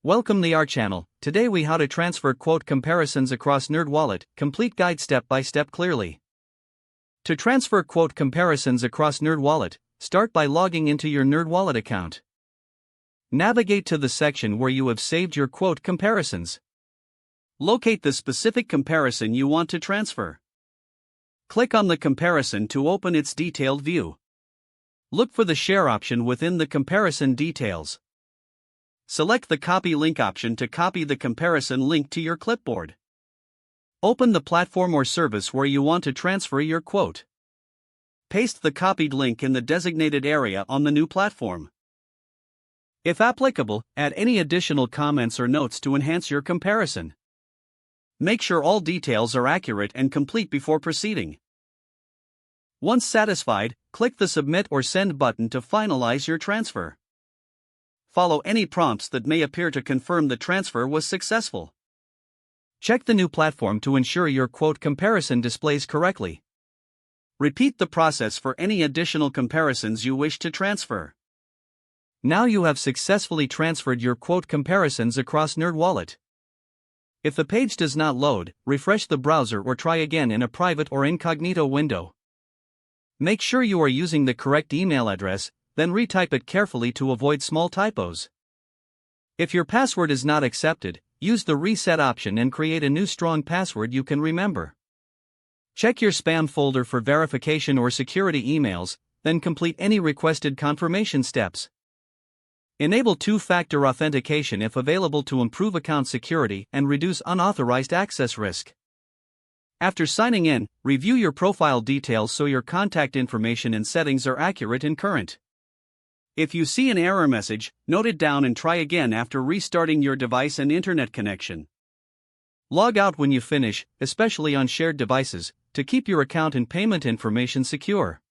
Welcome to our channel. Today we how to transfer quote comparisons across NerdWallet, complete guide step by step clearly. To transfer quote comparisons across NerdWallet, start by logging into your NerdWallet account. Navigate to the section where you have saved your quote comparisons. Locate the specific comparison you want to transfer. Click on the comparison to open its detailed view. Look for the share option within the comparison details. Select the copy link option to copy the comparison link to your clipboard. Open the platform or service where you want to transfer your quote. Paste the copied link in the designated area on the new platform. If applicable, add any additional comments or notes to enhance your comparison. Make sure all details are accurate and complete before proceeding. Once satisfied, click the Submit or Send button to finalize your transfer. Follow any prompts that may appear to confirm the transfer was successful. Check the new platform to ensure your quote comparison displays correctly. Repeat the process for any additional comparisons you wish to transfer. Now you have successfully transferred your quote comparisons across NerdWallet. If the page does not load, refresh the browser or try again in a private or incognito window. Make sure you are using the correct email address, then retype it carefully to avoid small typos. If your password is not accepted, use the reset option and create a new strong password you can remember. Check your spam folder for verification or security emails, then complete any requested confirmation steps. Enable two-factor authentication if available to improve account security and reduce unauthorized access risk. After signing in, review your profile details so your contact information and settings are accurate and current. If you see an error message, note it down and try again after restarting your device and internet connection. Log out when you finish, especially on shared devices, to keep your account and payment information secure.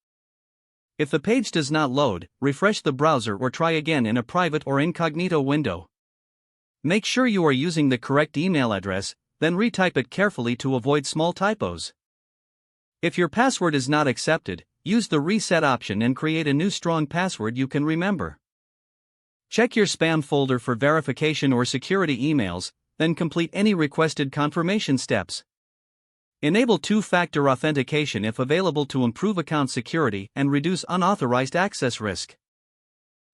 If the page does not load, refresh the browser or try again in a private or incognito window. Make sure you are using the correct email address, then retype it carefully to avoid small typos. If your password is not accepted, use the reset option and create a new strong password you can remember. Check your spam folder for verification or security emails, then complete any requested confirmation steps. Enable two-factor authentication if available to improve account security and reduce unauthorized access risk.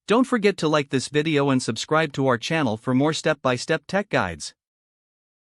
Don't forget to like this video and subscribe to our channel for more step-by-step tech guides.